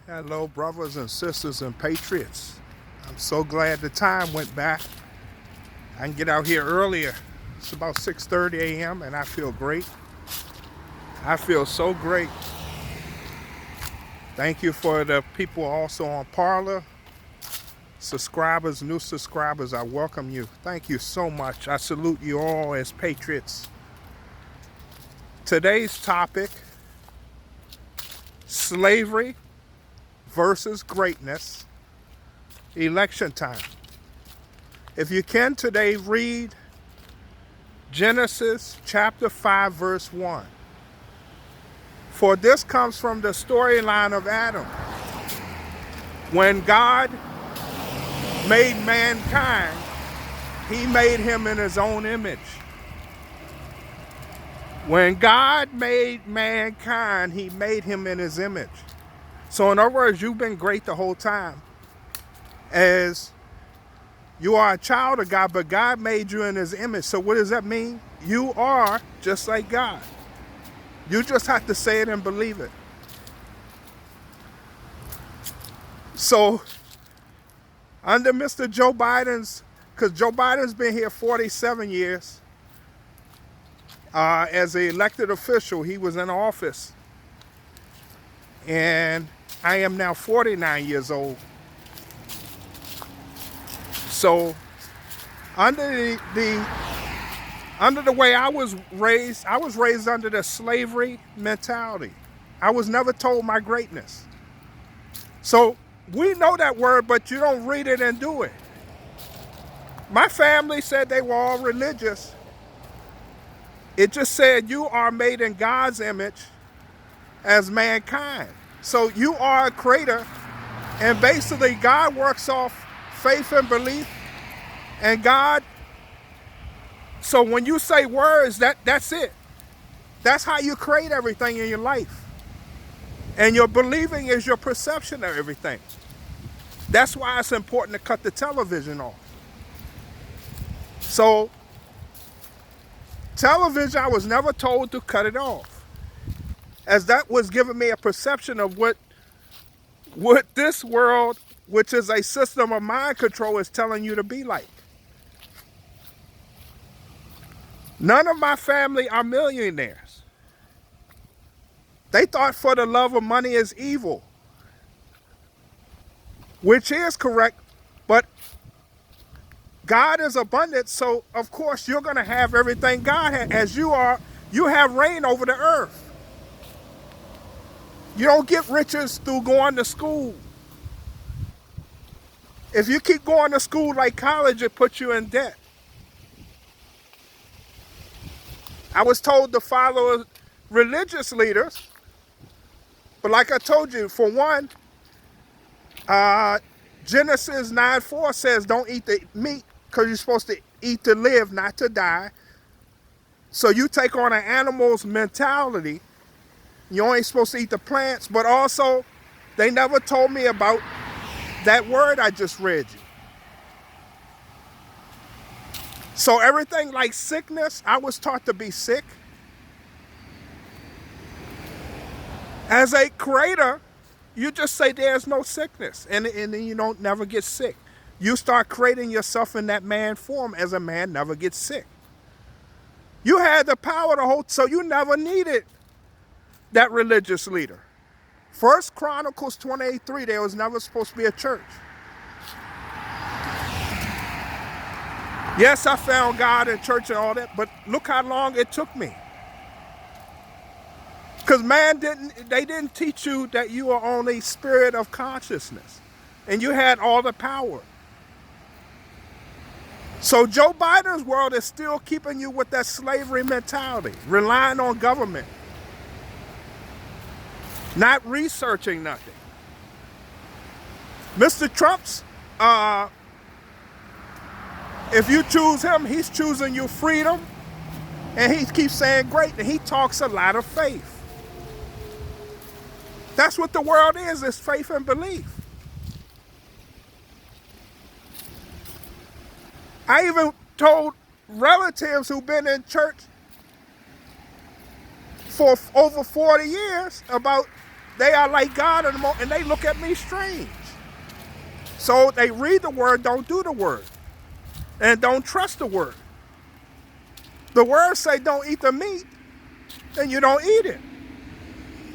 Hello, brothers and sisters and patriots. I'm so glad the time went back. I can get out here earlier. It's about 6:30 a.m. and I feel great. I feel so great. Thank you for the people also on Parler. Subscribers, new subscribers, I welcome you. Thank you so much. I salute you all as patriots. Today's topic, slavery versus greatness, election time. If you can today, read Genesis chapter 5, verse 1. For this comes from the storyline of Adam. When God made mankind, he made him in his own image. When God made mankind, he made him in his image. So in other words, you've been great the whole time. As you are a child of God, but God made you in his image. So what does that mean? You are just like God. You just have to say it and believe it. So under Mr. Joe Biden's, because Joe Biden's been here 47 years as an elected official, he was in office. And I am now 49 years old. So under the way I was raised under the slavery mentality. I was never told my greatness. So we know that word, but you don't read it and do it. My family said they were all religious. It just said you are made in God's image as mankind. So you are a creator, and basically God works off faith and belief, and God. So when you say words, that's it. That's how you create everything in your life. And your believing is your perception of everything. That's why it's important to cut the television off. So television, I was never told to cut it off, as that was giving me a perception of what this world, which is a system of mind control, is telling you to be like. None of my family are millionaires. They thought for the love of money is evil, which is correct, but God is abundant, so of course you're going to have everything God has. As you have reign over the earth. You don't get riches through going to school. If you keep going to school like college, it puts you in debt. I was told to follow religious leaders, but like I told you, for one, Genesis 9:4 says don't eat the meat because you're supposed to eat to live, not to die. So you take on an animal's mentality. You ain't supposed to eat the plants, but also they never told me about that word I just read you. So everything like sickness, I was taught to be sick. As a creator, you just say there's no sickness, and then you don't never get sick. You start creating yourself in that man form as a man never gets sick. You had the power to hold, so you never needed that religious leader. First Chronicles 28:3, there was never supposed to be a church. Yes, I found God in church and all that, but look how long it took me. Because they didn't teach you that you are only spirit of consciousness and you had all the power. So Joe Biden's world is still keeping you with that slavery mentality, relying on government, not researching nothing. Mr. Trump's, if you choose him, he's choosing you freedom, and he keeps saying great, and he talks a lot of faith. That's what the world is faith and belief. I even told relatives who've been in church for over 40 years about they are like God and they look at me strange. So they read the word, don't do the word, and don't trust the word. The word say don't eat the meat, then you don't eat it.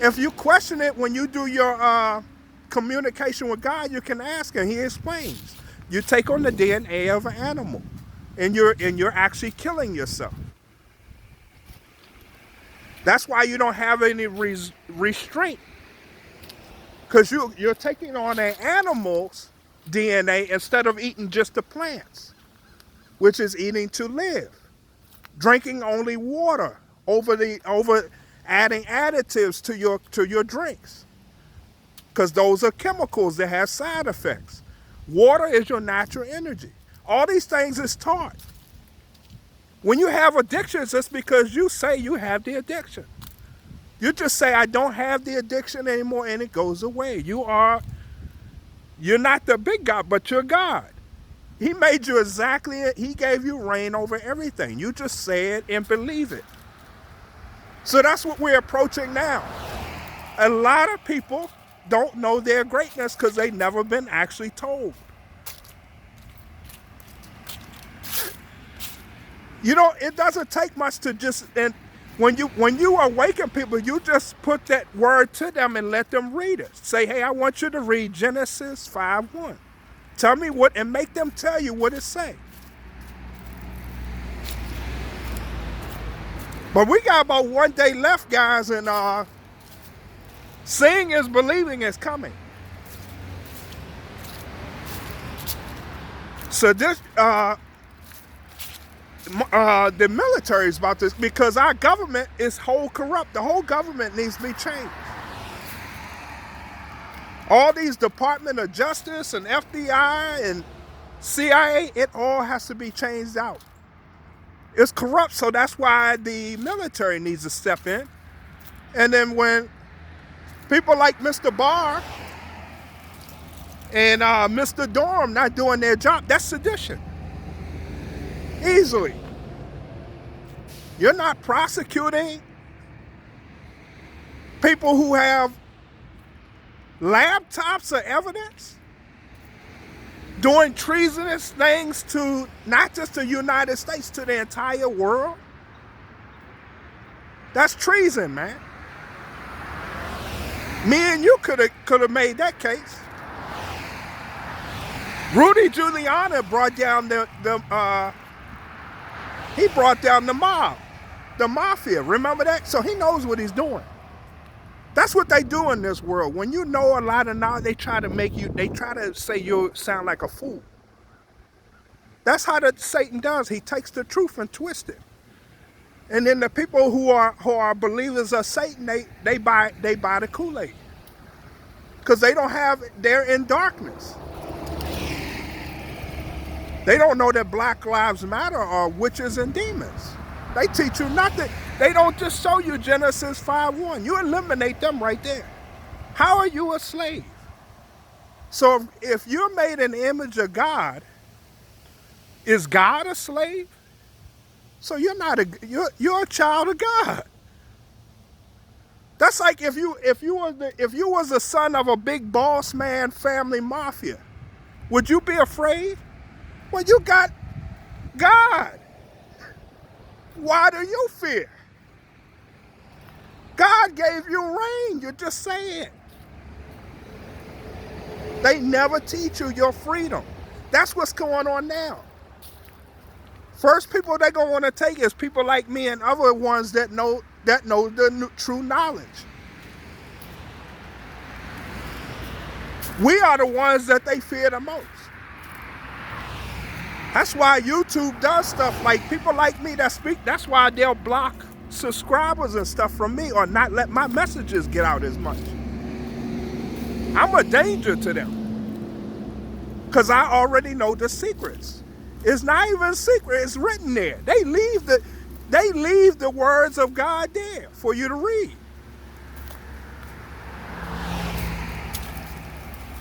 If you question it when you do your communication with God, you can ask him. He explains. You take on the DNA of an animal, and you're actually killing yourself. That's why you don't have any restraint, because you're taking on an animal's DNA instead of eating just the plants, which is eating to live, drinking only water over adding additives to your drinks, because those are chemicals that have side effects. Water is your natural energy. All these things is taught. When you have addictions, it's because you say you have the addiction. You just say, I don't have the addiction anymore, and it goes away. You're not the big God, but you're God. He made you exactly, he gave you reign over everything. You just say it and believe it. So that's what we're approaching now. A lot of people don't know their greatness because they've never been actually told. It doesn't take much to just, and when you awaken people, you just put that word to them and let them read it. Say, hey, I want you to read Genesis 5:1. Tell me what, and make them tell you what it say. But we got about 1 day left, guys, and seeing is believing is coming. So this, the military is about this, because our government is whole corrupt. The whole government needs to be changed. All these Department of Justice and FBI and CIA, it all has to be changed out. It's corrupt, so that's why the military needs to step in. And then when people like Mr. Barr and Mr. Durham not doing their job, that's sedition. Easily. You're not prosecuting people who have laptops or evidence, doing treasonous things to not just the United States, to the entire world. That's treason, man. Me and you could have made that case. Rudy Giuliani brought down he brought down the mob, the mafia. Remember that? So he knows what he's doing. That's what they do in this world. When you know a lot of knowledge, they try to say you sound like a fool. That's how Satan does. He takes the truth and twists it. And then the people who are believers of Satan, they buy the Kool-Aid. Because they're in darkness. They don't know that Black Lives Matter are witches and demons. They teach you nothing. They don't just show you Genesis 5:1. You eliminate them right there. How are you a slave? So if you're made in the image of God, is God a slave? So you're a child of God. That's like if you was the son of a big boss man family mafia, would you be afraid? Well, you got God. Why do you fear? God gave you reign. You just say it. They never teach you your freedom. That's what's going on now. First people they're going to want to take is people like me and other ones that know the true knowledge. We are the ones that they fear the most. That's why YouTube does stuff like people like me that speak. That's why they'll block subscribers and stuff from me, or not let my messages get out as much. I'm a danger to them because I already know the secrets. It's not even a secret. It's written there. They leave the words of God there for you to read.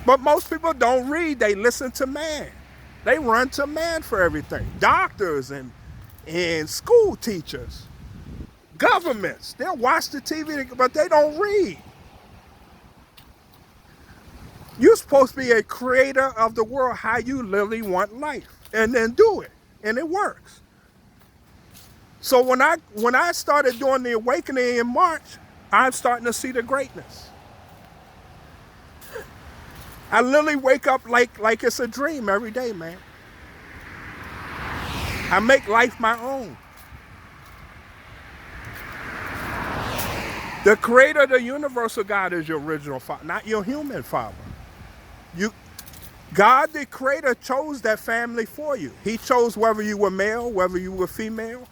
But most people don't read. They listen to man. They run to man for everything. Doctors and school teachers, governments, they'll watch the TV, but they don't read. You're supposed to be a creator of the world, how you literally want life, and then do it, and it works. So when I started doing the awakening in March, I'm starting to see the greatness. I literally wake up like it's a dream every day, man. I make life my own. The creator of the universal God is your original father, not your human father. You, God, the creator, chose that family for you. He chose whether you were male, whether you were female.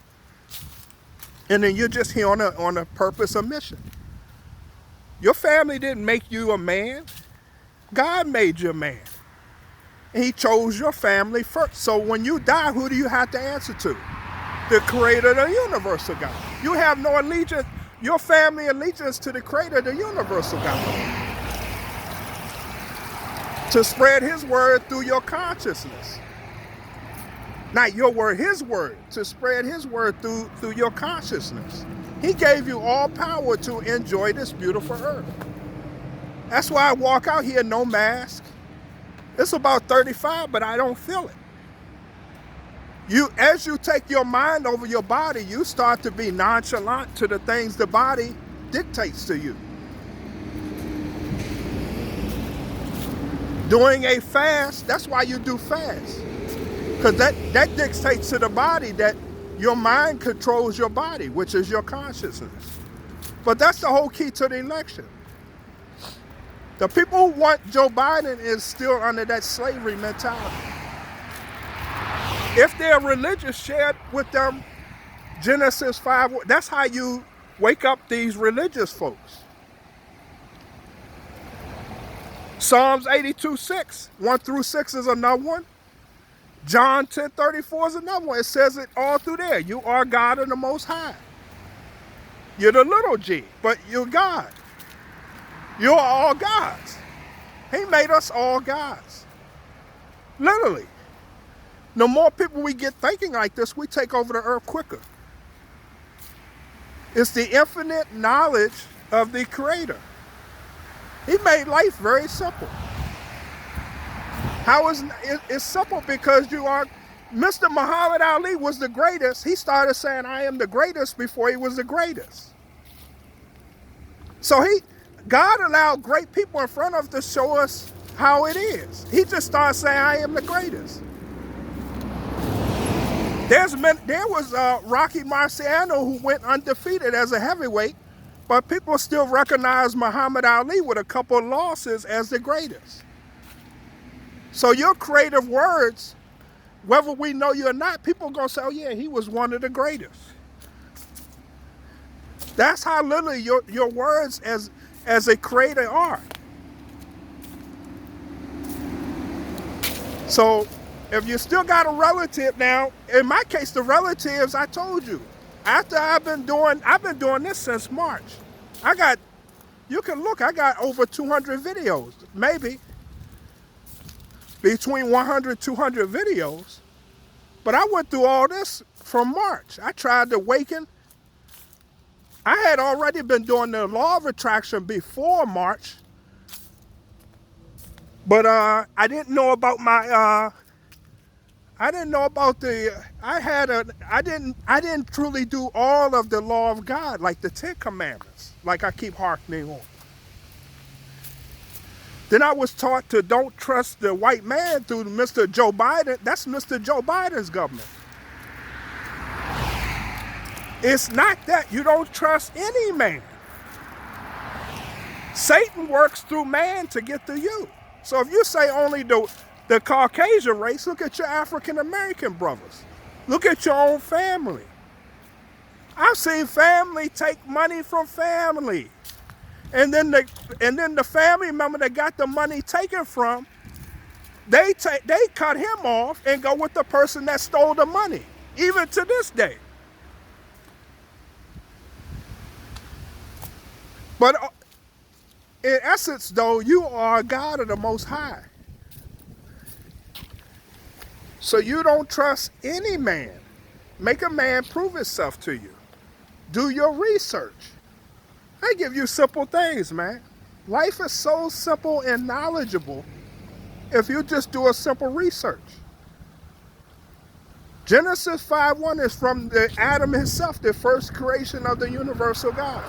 And then you're just here on a purpose or mission. Your family didn't make you a man. God made you a man. And he chose your family first. So when you die, who do you have to answer to? The creator of the universal God. You have no allegiance, your family allegiance to the creator of the universal God. To spread his word through your consciousness. Not your word, his word. To spread his word through your consciousness. He gave you all power to enjoy this beautiful earth. That's why I walk out here, no mask. It's about 35, but I don't feel it. As you take your mind over your body, you start to be nonchalant to the things the body dictates to you. Doing a fast, that's why you do fast. Because that dictates to the body that your mind controls your body, which is your consciousness. But that's the whole key to the election. The people who want Joe Biden is still under that slavery mentality. If they're religious, share with them Genesis 5. That's how you wake up these religious folks. Psalms 82:6, 1 through 6 is another one. John 10:34 is another one. It says it all through there. You are God of the Most High. You're the little g, but you're God. You're all gods. He made us all gods. Literally. The more people we get thinking like this, we take over the earth quicker. It's the infinite knowledge of the Creator. He made life very simple. It's simple because you are, Mr. Muhammad Ali was the greatest. He started saying, I am the greatest before he was the greatest. So God allowed great people in front of us to show us how it is. He just started saying, I am the greatest. There was Rocky Marciano who went undefeated as a heavyweight, but people still recognize Muhammad Ali with a couple of losses as the greatest. So your creative words, whether we know you or not, people are going to say, oh yeah, he was one of the greatest. That's how literally your words as a creator are. So if you still got a relative now, in my case, the relatives, I told you, after I've been doing this since March. You can look, I got over 200 videos, maybe between 100, 200 videos. But I went through all this from March. I tried to awaken. I had already been doing the law of attraction before March, but I didn't know about I didn't truly do all of the law of God, like the 10 Commandments, like I keep harkening on. Then I was taught to don't trust the white man through Mr. Joe Biden. That's Mr. Joe Biden's government. It's not that. You don't trust any man. Satan works through man to get to you. So if you say only the Caucasian race, look at your African American brothers. Look at your own family. I've seen family take money from family. And then the family member that got the money taken from, they cut him off and go with the person that stole the money, even to this day. But in essence, though, you are a God of the Most High. So you don't trust any man. Make a man prove himself to you. Do your research. I give you simple things, man. Life is so simple and knowledgeable if you just do a simple research. Genesis 5:1 is from the Adam himself, the first creation of the universal God.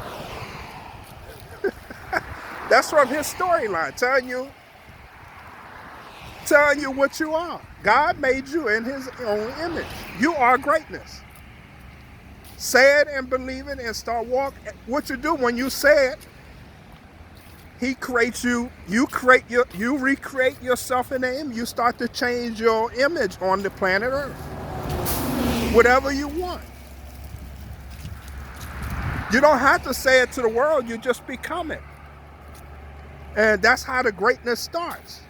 That's from his storyline, telling you what you are. God made you in his own image. You are greatness. Say it and believe it and start walking. What you do when you say it, he creates you. You recreate yourself in him. You start to change your image on the planet Earth. Whatever you want. You don't have to say it to the world, you just become it. And that's how the greatness starts.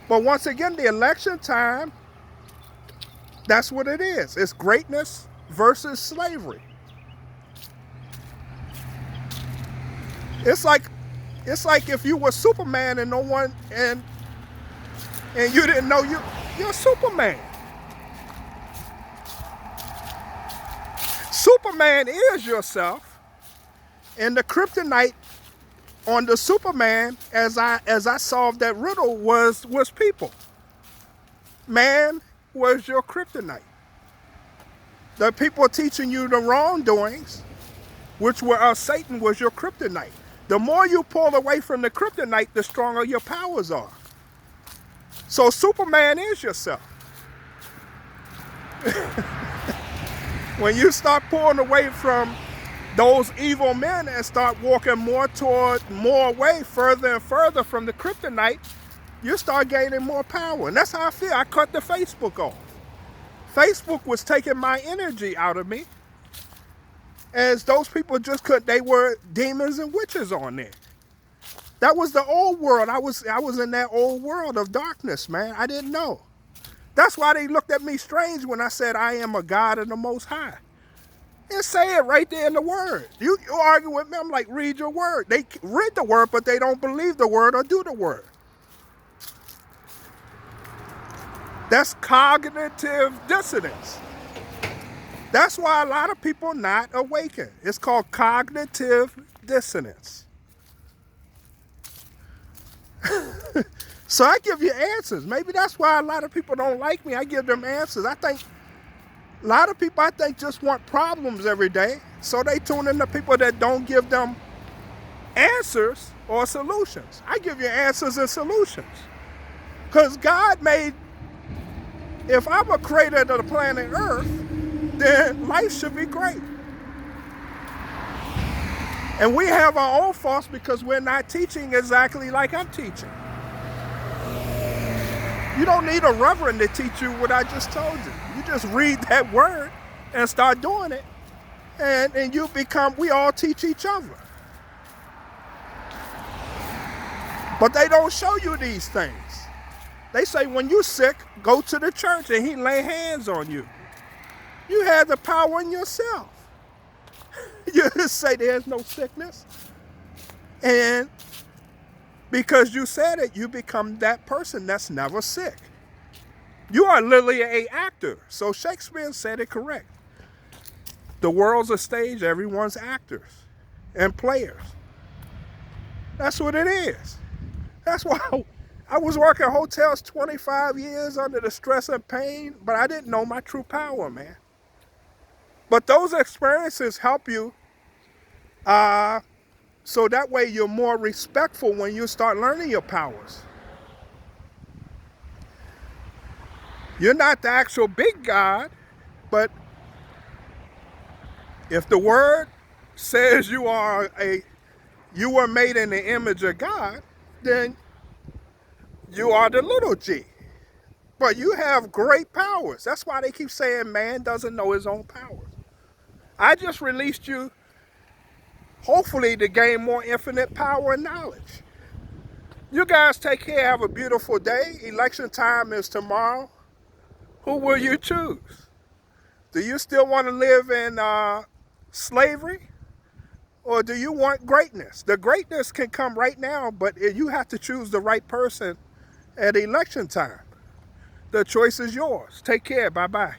But once again, the election time, that's what it is. It's greatness versus slavery. It's like if you were Superman and no one and you didn't know you're Superman. Superman is yourself, and the kryptonite on the Superman, as I solved that riddle, was people. Man was your kryptonite. The people teaching you the wrongdoings, which were Satan, was your kryptonite. The more you pull away from the kryptonite, the stronger your powers are. So Superman is yourself. When you start pulling away from those evil men and start walking more away, further and further from the kryptonite, you start gaining more power. And that's how I feel. I cut the Facebook off. Facebook was taking my energy out of me, as those people just they were demons and witches on there. That was the old world. I was in that old world of darkness, man. I didn't know. That's why they looked at me strange when I said I am a God of the Most High. And say it right there in the word. You argue with me, I'm like, read your word. They read the word, but they don't believe the word or do the word. That's cognitive dissonance. That's why a lot of people not awakened. It's called cognitive dissonance. So I give you answers. Maybe that's why a lot of people don't like me. I give them answers. I think a lot of people, just want problems every day. So they tune in to people that don't give them answers or solutions. I give you answers and solutions. Because God made, if I'm a creator of the planet Earth, then life should be great. And we have our own faults because we're not teaching exactly like I'm teaching. You don't need a reverend to teach you what I just told you. You just read that word and start doing it. And you become, we all teach each other. But they don't show you these things. They say when you're sick, go to the church and he lay hands on you. You have the power in yourself. You just say there's no sickness. And because you said it, you become that person that's never sick. You are literally an actor. So Shakespeare said it correct. The world's a stage, everyone's actors and players. That's what it is. That's why I was working hotels 25 years under the stress and pain, but I didn't know my true power, man. But those experiences help you so that way you're more respectful when you start learning your powers. You're not the actual big God, but if the word says you were made in the image of God, then you are the little g. But you have great powers. That's why they keep saying man doesn't know his own powers. I just released you, hopefully, to gain more infinite power and knowledge. You guys take care. Have a beautiful day. Election time is tomorrow. Who will you choose? Do you still want to live in slavery? Or do you want greatness? The greatness can come right now, but you have to choose the right person at election time. The choice is yours. Take care. Bye-bye.